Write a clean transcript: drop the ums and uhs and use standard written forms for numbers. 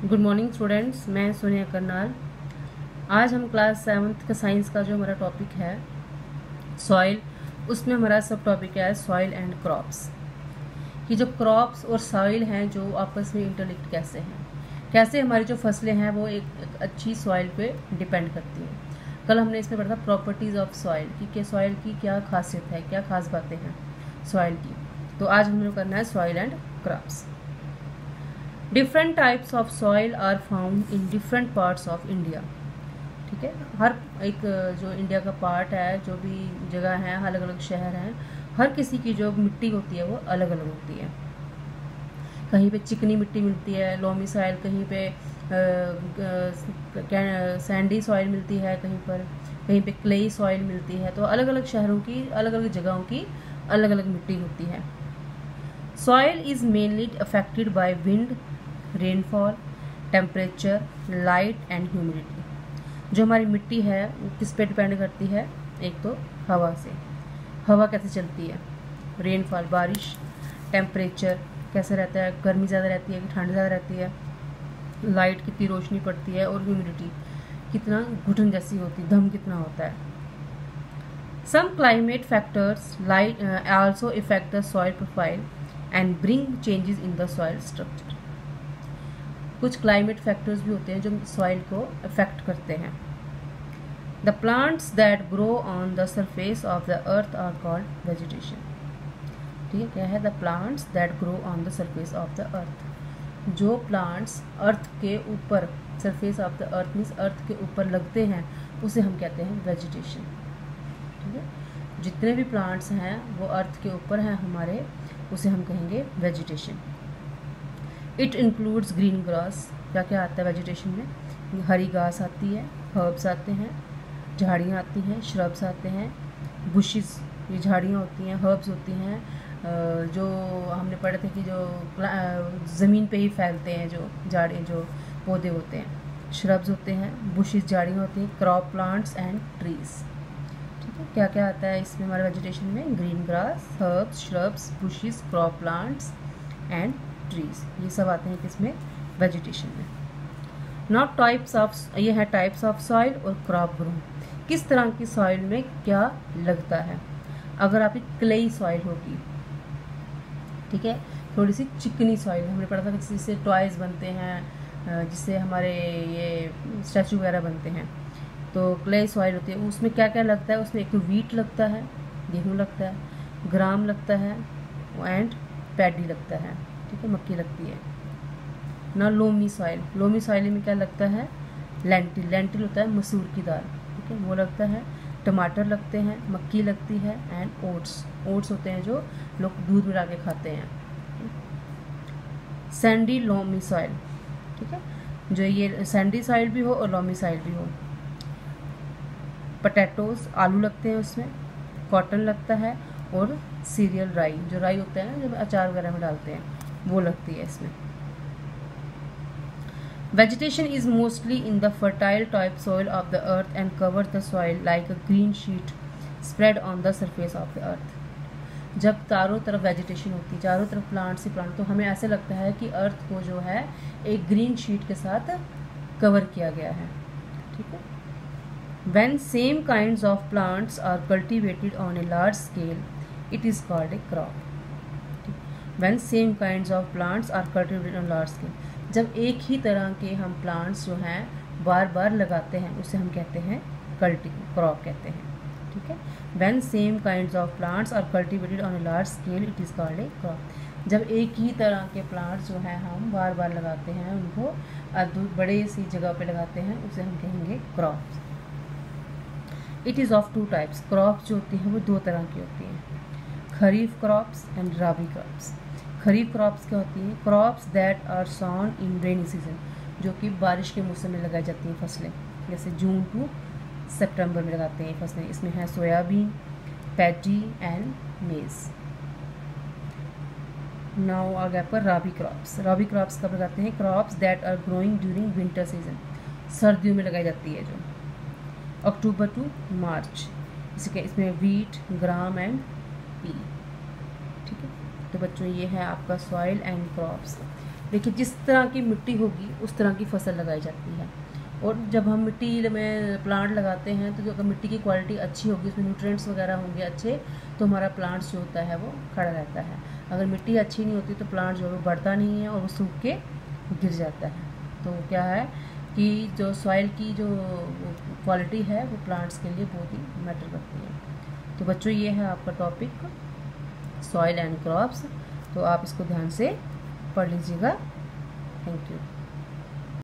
Good morning students, मैं सोनिया करनाल। आज हम क्लास 7th का साइंस का जो हमारा टॉपिक है सॉइल, उसमें हमारा सब टॉपिक है सॉइल एंड क्रॉप्स। कि जो क्रॉप्स और सॉइल हैं जो आपस में इंटरलिंक्ड कैसे हैं, कैसे हमारी जो फसलें हैं वो एक अच्छी सॉइल पे डिपेंड करती हैं। कल हमने इसमें पढ़ा था प्रॉपर्टीज़ ऑफ सॉइल कि सॉइल की क्या खासियत है, क्या खास बातें हैं सॉइल की। तो आज हमें करना है soil and crops. Different types of soil are found in different parts of India. ठीक है, हर एक जो इंडिया का पार्ट है, जो भी जगह है, अलग अलग शहर हैं, हर किसी की जो मिट्टी होती है वो अलग अलग होती है। कहीं पे चिकनी मिट्टी मिलती है, लोमी सॉइल, कहीं पे सैंडी सॉइल मिलती है, कहीं पे क्लेई सॉइल मिलती है। तो अलग अलग शहरों की, अलग अलग जगहों की अलग अलग मिट्टी होती है। Soil is mainly affected by wind, rainfall, temperature, light and humidity. जो हमारी मिट्टी है वो किस पे डिपेंड करती है? एक तो हवा से, हवा कैसे चलती है, रेनफॉल बारिश, टेम्परेचर कैसे रहता है, गर्मी ज़्यादा रहती है कि ठंड ज़्यादा रहती है, लाइट कितनी रोशनी पड़ती है, और ह्यूमिडिटी कितना घुटन जैसी होती है, दम कितना होता है। Some climate factors light also effect the soil profile and bring changes in the soil structure. कुछ क्लाइमेट फैक्टर्स भी होते हैं जो सॉइल को अफेक्ट करते हैं। The plants that grow on the surface of the earth are called vegetation. ठीक है, क्या है? The plants that grow on the surface of the earth. जो प्लांट्स अर्थ के ऊपर, surface of the earth means अर्थ के ऊपर लगते हैं, उसे हम कहते हैं वेजिटेशन। ठीक है, जितने भी प्लांट्स हैं वो अर्थ के ऊपर हैं हमारे, उसे हम कहेंगे vegetation. It includes green grass. क्या क्या आता है वेजिटेशन में? हरी घास आती है, हर्ब्स आते हैं, झाड़ियाँ आती हैं, श्रब्स आते हैं, बुशेस, ये झाड़ियाँ होती हैं, हर्ब्स होती हैं, जो हमने पढ़े थे कि जो ज़मीन पे ही फैलते हैं, जो झाड़ियाँ, जो पौधे होते हैं, श्रब्स होते हैं, बुशेस झाड़ियाँ होती हैं, क्रॉप प्लांट्स एंड ट्रीज। ठीक है, क्या क्या आता है इसमें हमारे वेजिटेशन में? Green grass, herbs, shrubs, bushes, crop plants and trees, ये सब आते हैं किसमें? वेजिटेशन में। नॉट टाइप्स ऑफ, ये है टाइप्स ऑफ सॉइल और क्रॉप ग्रो। किस तरह की सॉइल में क्या लगता है? अगर आपकी क्लेई सॉइल होगी, ठीक है, थोड़ी सी चिकनी सॉइल, हमने पढ़ा था कि जिससे टॉयज बनते हैं, जिससे हमारे ये स्टैचू वगैरह बनते हैं, तो क्लेई सॉइल होती है। उसमें क्या क्या लगता है? उसमें एक तो वीट लगता है, गेहूँ लगता है, ग्राम लगता है एंड पैडी लगता है। ठीक है, मक्की लगती है ना। लोमी सॉइल, लोमी सॉइल में क्या लगता है? लेंटिल, लेंटिल होता है मसूर की दाल, ठीक है, वो लगता है। टमाटर लगते हैं, मक्की लगती है एंड ओट्स, ओट्स होते हैं जो लोग दूध मिला के खाते हैं। सैंडी लोमी सॉइल, ठीक है, जो ये सैंडी सॉइल भी हो और लोमी सॉइल भी हो। पोटैटोज, आलू लगते हैं उसमें, कॉटन लगता है, और सीरियल राई, जो राई होता है ना जो अचार वगैरह में डालते हैं, वो लगती है इसमें। Vegetation is mostly in the fertile type soil of the earth and cover the soil like a green sheet spread on the surface of the अर्थ। जब चारों तरफ वेजिटेशन होती है, चारों तरफ प्लांट्स ही प्लांट, तो हमें ऐसे लगता है कि अर्थ को जो है एक ग्रीन शीट के साथ कवर किया गया है। ठीक है, when same kinds of plants are cultivated on a large scale, it is called a crop. When same kinds of plants are cultivated on large scale, जब एक ही तरह के हम प्लांट्स जो हैं बार बार लगाते हैं, उसे हम कहते हैं क्रॉप कहते हैं। ठीक है, when same kinds of plants are cultivated on a large scale, it is called a crop. जब एक ही तरह के प्लांट्स जो हैं हम बार बार लगाते हैं, उनको बड़े सी जगह पे लगाते हैं, उसे हम कहेंगे crop. It is of two types. Crops जो होती हैं वो दो तरह की होती हैं, kharif crops and rabi crops. Kharif crops क्या होती हैं? Crops that are sown in rainy season, जो कि बारिश के मौसम में लगाई जाती हैं फसलें, जैसे जून टू सितंबर में लगाते हैं फसलें। इसमें है soybean, paddy and maize. Now आ गया पर राबी क्रॉप्स। राबी क्रॉप्स कब लगाते हैं? Crops that are growing during winter season, सर्दियों में लगाई जाती है, जो अक्टूबर टू मार्च। इसमें वीट, ग्राम एंड पी। ठीक है, तो बच्चों ये है आपका सॉइल एंड क्रॉप्स। देखिए जिस तरह की मिट्टी होगी उस तरह की फसल लगाई जाती है। और जब हम मिट्टी में प्लांट लगाते हैं तो जो अगर मिट्टी की क्वालिटी अच्छी होगी, उसमें न्यूट्रिएंट्स वगैरह होंगे अच्छे, तो हमारा प्लांट्स जो होता है वो खड़ा रहता है। अगर मिट्टी अच्छी नहीं होती तो प्लांट जो है वो बढ़ता नहीं है और वो सूख के गिर जाता है। तो क्या है कि जो सॉइल की जो क्वालिटी है वो प्लांट्स के लिए बहुत ही मैटर करती है। तो बच्चों ये है आपका टॉपिक सॉइल एंड क्रॉप्स, तो आप इसको ध्यान से पढ़ लीजिएगा। Thank you.